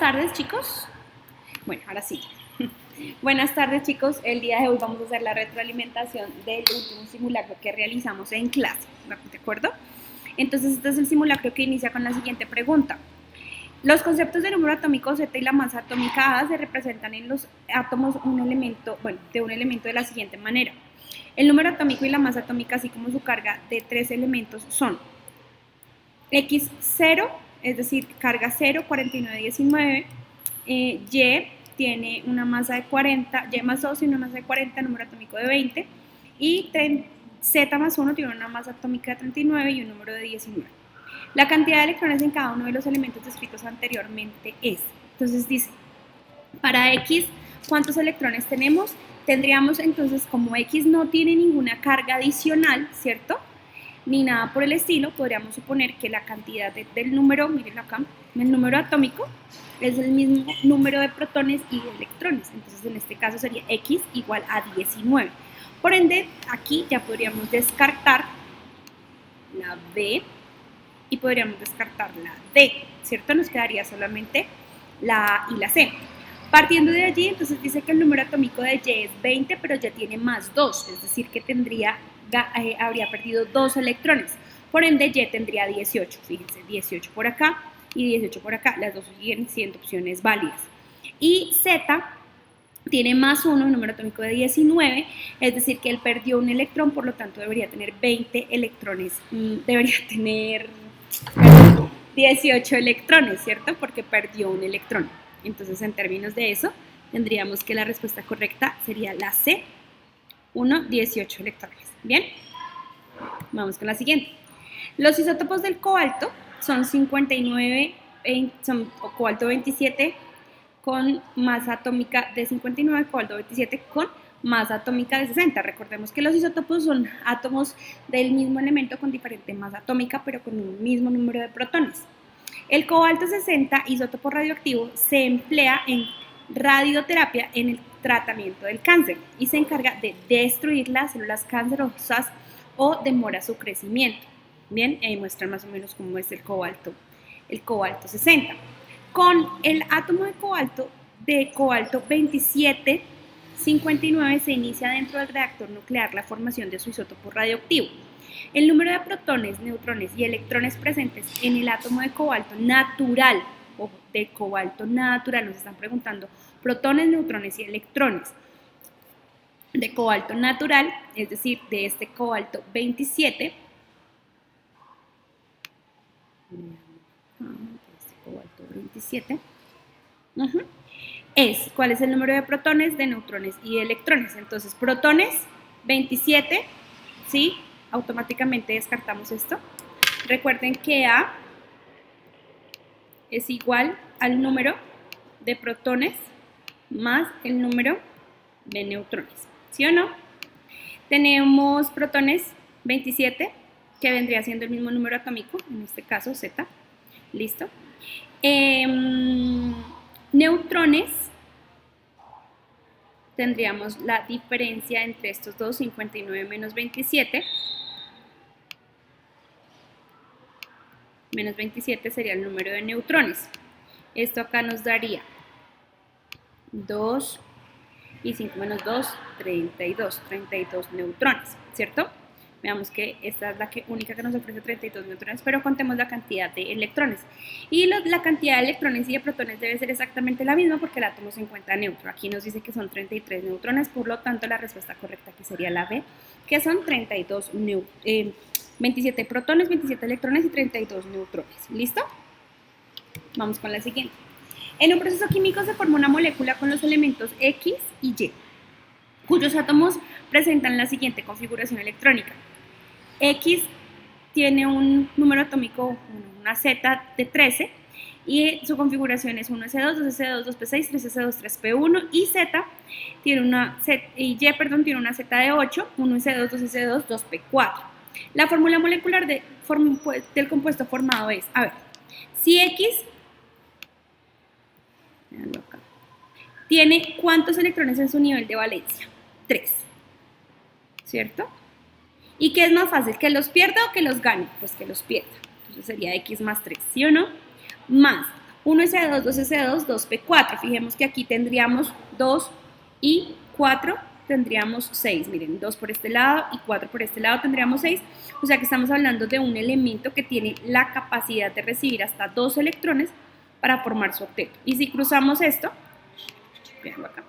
tardes, chicos. Bueno, ahora sí. Buenas tardes, chicos. El día de hoy vamos a hacer la retroalimentación del último simulacro que realizamos en clase, ¿de acuerdo? Entonces, este es el simulacro que inicia con la siguiente pregunta. Los conceptos del número atómico Z y la masa atómica A se representan en los átomos de un elemento de la siguiente manera. El número atómico y la masa atómica, así como su carga de tres elementos, son X0, es decir, carga 0, 49, 19, Y tiene una masa de 40, Y más 2 tiene una masa de 40, número atómico de 20, y Z más 1 tiene una masa atómica de 39 y un número de 19. La cantidad de electrones en cada uno de los elementos descritos anteriormente es, entonces dice, para X, ¿cuántos electrones tenemos? Tendríamos entonces, como X no tiene ninguna carga adicional, ¿cierto?, ni nada por el estilo, podríamos suponer que la cantidad del número, miren acá, el número atómico es el mismo número de protones y de electrones. Entonces, en este caso sería X igual a 19. Por ende, aquí ya podríamos descartar la B y podríamos descartar la D, ¿cierto? Nos quedaría solamente la A y la C. Partiendo de allí, entonces dice que el número atómico de Y es 20, pero ya tiene más 2, es decir, que habría perdido 2 electrones. Por ende, Y tendría 18, fíjense, 18 por acá y 18 por acá, las dos siguen siendo opciones válidas. Y Z tiene más 1, un número atómico de 19, es decir, que él perdió un electrón, por lo tanto debería tener 20 electrones, debería tener 18 electrones, ¿cierto? Porque perdió un electrón. Entonces, en términos de eso, tendríamos que la respuesta correcta sería la C, 18 electrones. ¿Bien? Vamos con la siguiente. Los isótopos del cobalto son 59, son cobalto 27 con masa atómica de 59, cobalto 27 con masa atómica de 60. Recordemos que los isótopos son átomos del mismo elemento con diferente masa atómica, pero con un mismo número de protones. El cobalto 60, isótopo radioactivo, se emplea en radioterapia en el tratamiento del cáncer y se encarga de destruir las células cancerosas o demora su crecimiento. Bien, ahí muestran más o menos cómo es el cobalto 60. Con el átomo de cobalto 27, 59 se inicia dentro del reactor nuclear la formación de su isótopo radioactivo. El número de protones, neutrones y electrones presentes en el átomo de cobalto natural, o de cobalto natural, nos están preguntando protones, neutrones y electrones de cobalto natural, es decir, de este cobalto 27, ¿cuál es el número de protones, de neutrones y de electrones? Entonces, protones, 27, ¿sí? Automáticamente descartamos esto. Recuerden que A es igual al número de protones más el número de neutrones, ¿sí o no? Tenemos protones 27, que vendría siendo el mismo número atómico, en este caso Z, ¿listo? Neutrones, tendríamos la diferencia entre estos dos, 59 menos 27, menos 27 sería el número de neutrones. Esto acá nos daría 2 y 5 menos 2, 32 neutrones, ¿cierto? Veamos que esta es la única que nos ofrece 32 neutrones, pero contemos la cantidad de electrones. Y la cantidad de electrones y de protones debe ser exactamente la misma porque el átomo se encuentra neutro. Aquí nos dice que son 33 neutrones, por lo tanto la respuesta correcta aquí sería la B, que son 27 protones, 27 electrones y 32 neutrones. ¿Listo? Vamos con la siguiente. En un proceso químico se forma una molécula con los elementos X y Y, cuyos átomos presentan la siguiente configuración electrónica. X tiene un número atómico, una Z de 13, y su configuración es 1s2, 2s2, 2p6, 3s2, 3p1, y Y tiene una Z de 8, 1s2, 2s2, 2p4. La fórmula molecular del compuesto formado es, a ver, si X tiene ¿cuántos electrones en su nivel de valencia? 3, ¿cierto? ¿Y qué es más fácil? ¿Que los pierda o que los gane? Pues que los pierda. Entonces sería X más 3, ¿sí o no? Más, 1s2, 2s2, 2p4. Fijemos que aquí tendríamos 2 y 4, tendríamos 6. Miren, 2 por este lado y 4 por este lado tendríamos 6. O sea que estamos hablando de un elemento que tiene la capacidad de recibir hasta 2 electrones para formar su octeto. Y si cruzamos esto, veanlo acá,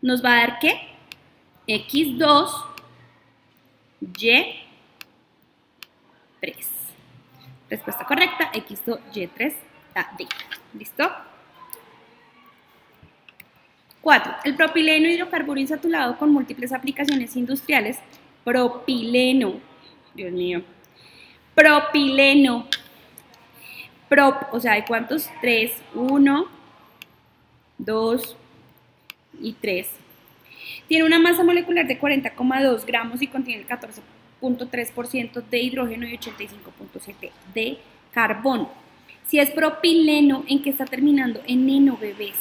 nos va a dar que X2, Y3. Respuesta correcta, X2, Y3, D. ¿Listo? 4. El propileno hidrocarburo insaturado con múltiples aplicaciones industriales. Propileno. Dios mío. Propileno. O sea, ¿hay cuántos? 3. 1, 2 y 3. Tiene una masa molecular de 40,2 gramos y contiene el 14,3% de hidrógeno y 85,7% de carbono. Si es propileno, ¿en qué está terminando? En eno, bebés.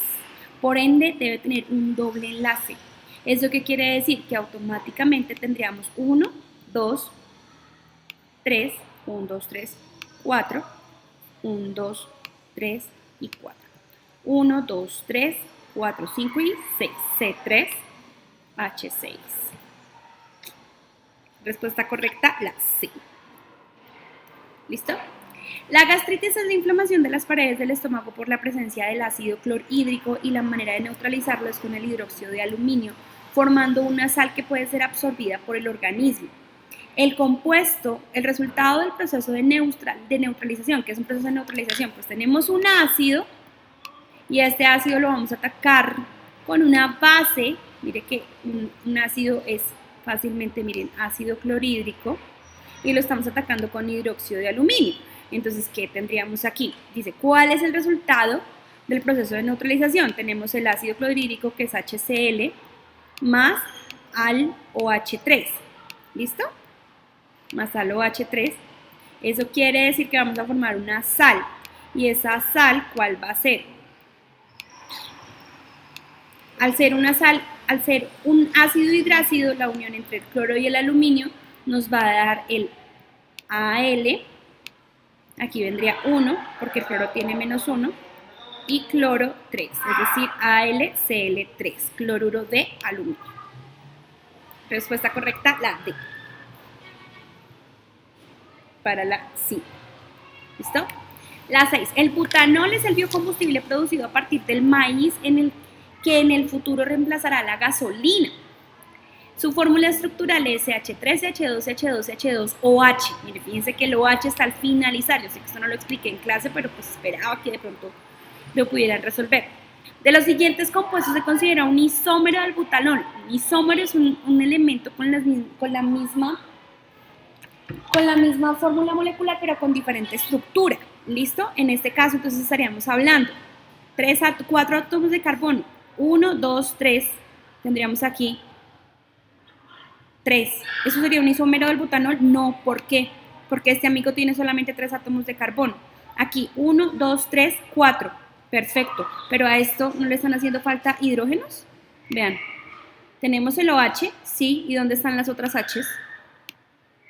Por ende, debe tener un doble enlace. ¿Eso qué quiere decir? Que automáticamente tendríamos 1, 2, 3, 1, 2, 3, 4, 1, 2, 3 y 4. 1, 2, 3, 4, 5 y 6. C3, H6. Respuesta correcta, la C. ¿Listo? La gastritis es la inflamación de las paredes del estómago por la presencia del ácido clorhídrico y la manera de neutralizarlo es con el hidróxido de aluminio, formando una sal que puede ser absorbida por el organismo. El compuesto, el resultado del proceso de neutralización, que es un proceso de neutralización, pues tenemos un ácido y a este ácido lo vamos a atacar con una base. Mire que un ácido es fácilmente, miren, ácido clorhídrico y lo estamos atacando con hidróxido de aluminio. Entonces, ¿qué tendríamos aquí? Dice, ¿cuál es el resultado del proceso de neutralización? Tenemos el ácido clorhídrico, que es HCl, más al OH3. ¿Listo? Más al OH3. Eso quiere decir que vamos a formar una sal. ¿Y esa sal cuál va a ser? Al ser una sal, al ser un ácido hidrácido, la unión entre el cloro y el aluminio nos va a dar el Al. Aquí vendría 1, porque el cloro tiene menos 1, y cloro 3, es decir, AlCl3, cloruro de aluminio. Respuesta correcta, la D. Para la C. ¿Listo? La 6. El butanol es el biocombustible producido a partir del maíz que en el futuro reemplazará la gasolina. Su fórmula estructural es CH3CH2CH2CH2OH. Mire, fíjense que el OH está al finalizar. Yo sé que esto no lo expliqué en clase, pero pues esperaba que de pronto lo pudieran resolver. De los siguientes compuestos se considera un isómero del butanol. Un isómero es un elemento con la misma fórmula molecular, pero con diferente estructura. ¿Listo? En este caso, entonces estaríamos hablando 4 átomos de carbono. 1, 2, 3. Tendríamos aquí 3. ¿Eso sería un isómero del butanol? No. ¿Por qué? Porque este amigo tiene solamente 3 átomos de carbono. Aquí 1, 2, 3, 4. Perfecto. Pero a esto no le están haciendo falta hidrógenos. Vean. Tenemos el OH, sí. ¿Y dónde están las otras H's?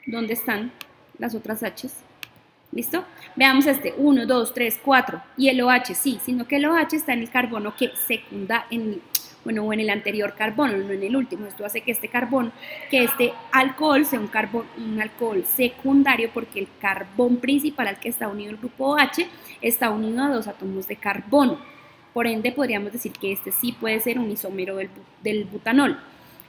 ¿Dónde están las otras H's? ¿Listo? Veamos este. 1, 2, 3, 4. Y el OH, sí. Sino que el OH está en el carbono que secunda o en el anterior carbono, no en el último. Esto hace que este alcohol sea un alcohol secundario, porque el carbón principal al que está unido el grupo OH está unido a 2 átomos de carbono. Por ende, podríamos decir que este sí puede ser un isómero del butanol.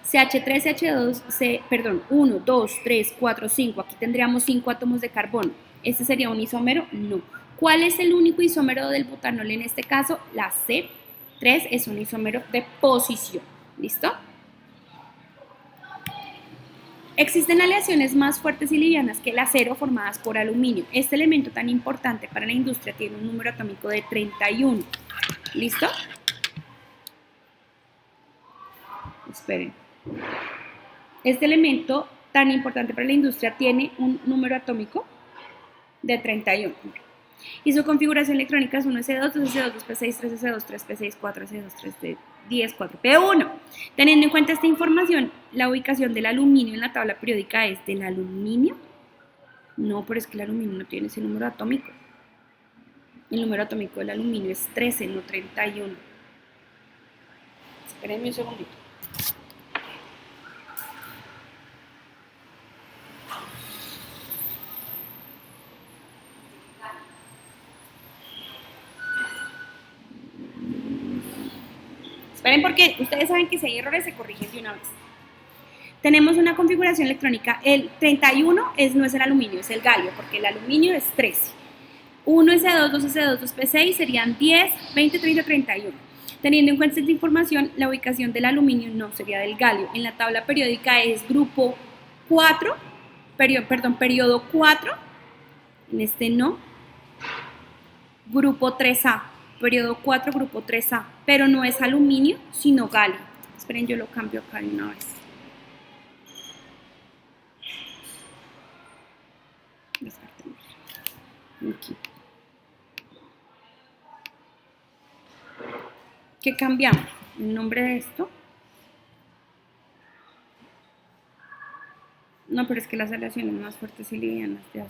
CH3, 1, 2, 3, 4, 5. Aquí tendríamos 5 átomos de carbono. ¿Este sería un isómero? No. ¿Cuál es el único isómero del butanol en este caso? La C. 3 es un isómero de posición. ¿Listo? Existen aleaciones más fuertes y livianas que el acero formadas por aluminio. Este elemento tan importante para la industria tiene un número atómico de 31. ¿Listo? Esperen. Este elemento tan importante para la industria tiene un número atómico de 31. Y su configuración electrónica es 1s2, 2s2, 2p6, 3s2, 3p6, 4s2, 3d10, 4p1. Teniendo en cuenta esta información, la ubicación del aluminio en la tabla periódica es del aluminio. No, pero es que el aluminio no tiene ese número atómico. El número atómico del aluminio es 13, no 31. Espérenme un segundito. Esperen porque ustedes saben que si hay errores se corrigen de una vez. Tenemos una configuración electrónica. El 31 no es el aluminio, es el galio, porque el aluminio es 13. 1S2, 2S2, 2P6 serían 10, 20, 30, 31. Teniendo en cuenta esta información, la ubicación del aluminio no sería del galio. En la tabla periódica es grupo 4, periodo 4, en este no, grupo 3A, periodo 4, grupo 3A, pero no es aluminio, sino galio. Esperen, yo lo cambio acá de una vez. Aquí. ¿Qué cambiamos? El nombre de esto. No, pero es que las aleaciones más fuertes y livianas de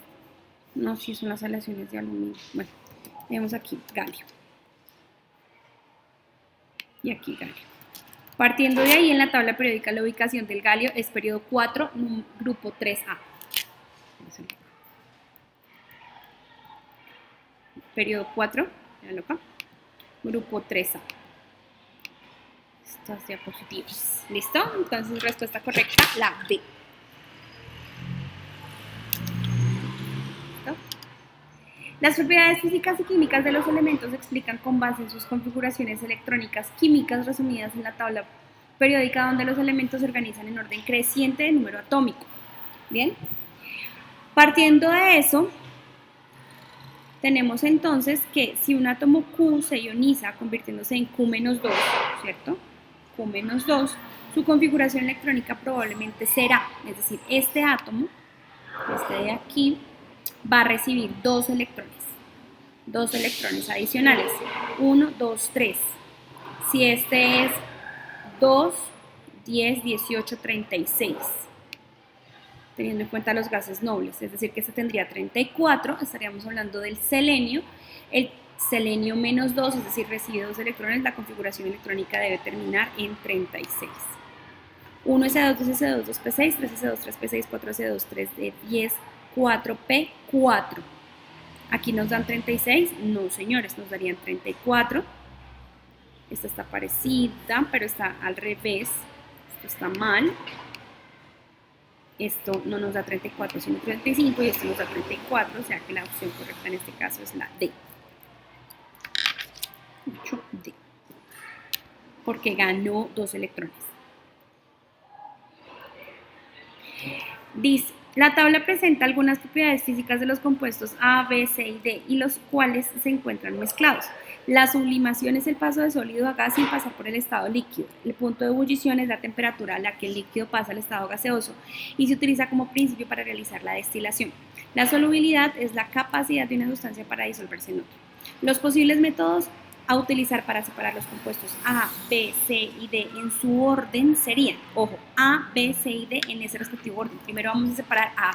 no, sí son las aleaciones de aluminio. Bueno, vemos aquí galio. Y aquí galio. Partiendo de ahí, en la tabla periódica, la ubicación del galio es periodo 4, grupo 3A. Periodo 4, véanlo acá, grupo 3A. Estas diapositivas. ¿Listo? Entonces, respuesta correcta, la D. ¿Listo? Las propiedades físicas y químicas de los elementos se explican con base en sus configuraciones electrónicas químicas resumidas en la tabla periódica, donde los elementos se organizan en orden creciente de número atómico. ¿Bien? Partiendo de eso, tenemos entonces que si un átomo Q se ioniza convirtiéndose en Q-2, ¿cierto? Q-2, su configuración electrónica probablemente será, es decir, este átomo, este de aquí, va a recibir dos electrones adicionales, 1, 2, 3. Si este es 2, 10, 18, 36. Teniendo en cuenta los gases nobles, es decir, que este tendría 34, estaríamos hablando del selenio. El selenio menos 2, es decir, recibe 2 electrones, la configuración electrónica debe terminar en 36. 1S2, 2S2, 2P6, 3S2, 3P6, 4S2, 3D10, 4P4. Aquí nos dan 36, no señores, nos darían 34. Esta está parecida, pero está al revés, esto está mal. Esto no nos da 34, sino 35, y esto nos da 34, o sea que la opción correcta en este caso es la D. 8D. Porque ganó 2 electrones. Dice, la tabla presenta algunas propiedades físicas de los compuestos A, B, C y D, y los cuales se encuentran mezclados. La sublimación es el paso de sólido a gas sin pasar por el estado líquido. El punto de ebullición es la temperatura a la que el líquido pasa al estado gaseoso y se utiliza como principio para realizar la destilación. La solubilidad es la capacidad de una sustancia para disolverse en otra. Los posibles métodos a utilizar para separar los compuestos A, B, C y D en su orden serían, ojo, A, B, C y D en ese respectivo orden. Primero vamos a separar A.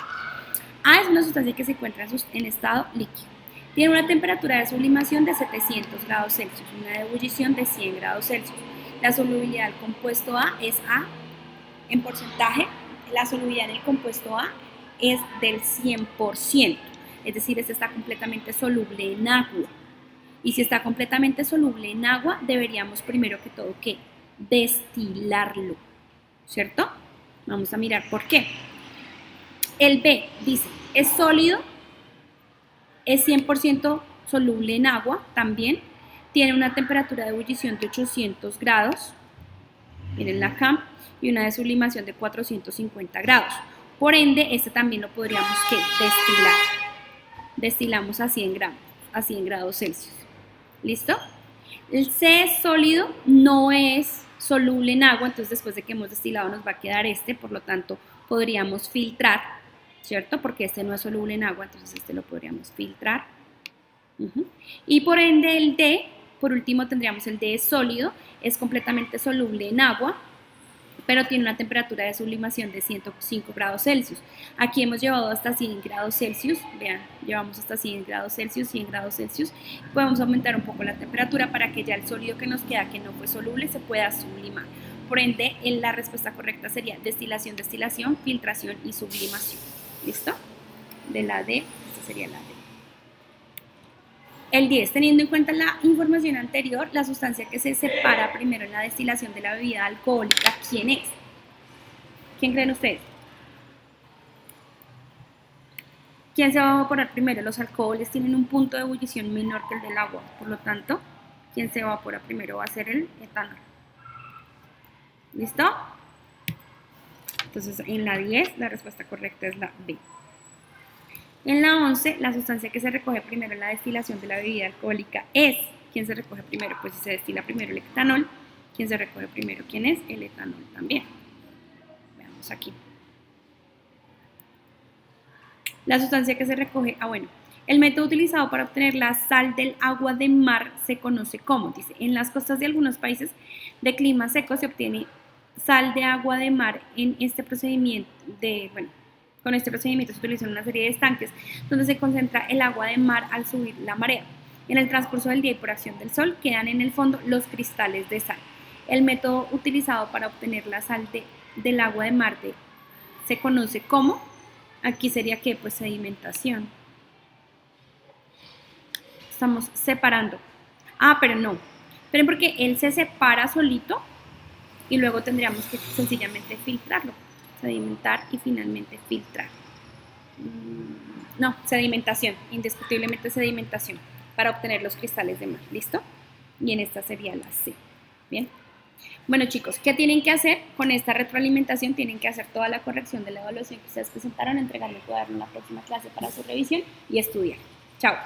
A es una sustancia que se encuentra en estado líquido. Tiene una temperatura de sublimación de 700 grados Celsius, una de ebullición de 100 grados Celsius. La solubilidad del compuesto A es A en porcentaje. La solubilidad del compuesto A es del 100%, es decir, este está completamente soluble en agua. Y si está completamente soluble en agua, deberíamos primero que todo ¿qué? Destilarlo, ¿cierto? Vamos a mirar por qué. El B dice, es sólido, es 100% soluble en agua también, tiene una temperatura de ebullición de 800 grados, miren acá, y una de sublimación de 450 grados. Por ende, este también lo podríamos ¿qué? Destilar. Destilamos a 100 grados Celsius. ¿Listo? El C es sólido, no es soluble en agua, entonces después de que hemos destilado nos va a quedar este, por lo tanto podríamos filtrar, ¿cierto? Porque este no es soluble en agua, entonces este lo podríamos filtrar. Y por ende el D, por último tendríamos el D es sólido, es completamente soluble en agua, pero tiene una temperatura de sublimación de 105 grados Celsius. Aquí hemos llevado hasta 100 grados Celsius, vean, llevamos hasta 100 grados Celsius, 100 grados Celsius. Podemos aumentar un poco la temperatura para que ya el sólido que nos queda, que no fue soluble, se pueda sublimar. Por ende, la respuesta correcta sería destilación, destilación, filtración y sublimación. ¿Listo? De la D, esta sería la D. El 10, teniendo en cuenta la información anterior, la sustancia que se separa primero en la destilación de la bebida alcohólica, ¿quién es? ¿Quién creen ustedes? ¿Quién se va a evaporar primero? Los alcoholes tienen un punto de ebullición menor que el del agua, por lo tanto, ¿quién se evapora primero? Va a ser el etanol. ¿Listo? Entonces, en la 10, la respuesta correcta es la B. En la 11, la sustancia que se recoge primero en la destilación de la bebida alcohólica es, ¿quién se recoge primero? Pues si se destila primero el etanol, ¿quién se recoge primero? ¿Quién es? El etanol también. Veamos aquí. La sustancia que se recoge, el método utilizado para obtener la sal del agua de mar se conoce como, dice, en las costas de algunos países de clima seco se obtiene sal de agua de mar en este procedimiento con este procedimiento se utilizan una serie de estanques donde se concentra el agua de mar al subir la marea. En el transcurso del día y por acción del sol quedan en el fondo los cristales de sal. El método utilizado para obtener la sal del agua de mar se conoce como, aquí sería ¿qué? Pues sedimentación. Estamos separando. Pero no. Pero porque él se separa solito y luego tendríamos que sencillamente filtrarlo. Sedimentar y finalmente filtrar. No, sedimentación, indiscutiblemente sedimentación para obtener los cristales de mar, ¿listo? Y en esta sería la C, ¿bien? Bueno chicos, ¿qué tienen que hacer con esta retroalimentación? Tienen que hacer toda la corrección de la evaluación que ustedes presentaron, entregarle el cuaderno en la próxima clase para su revisión y estudiar. Chao.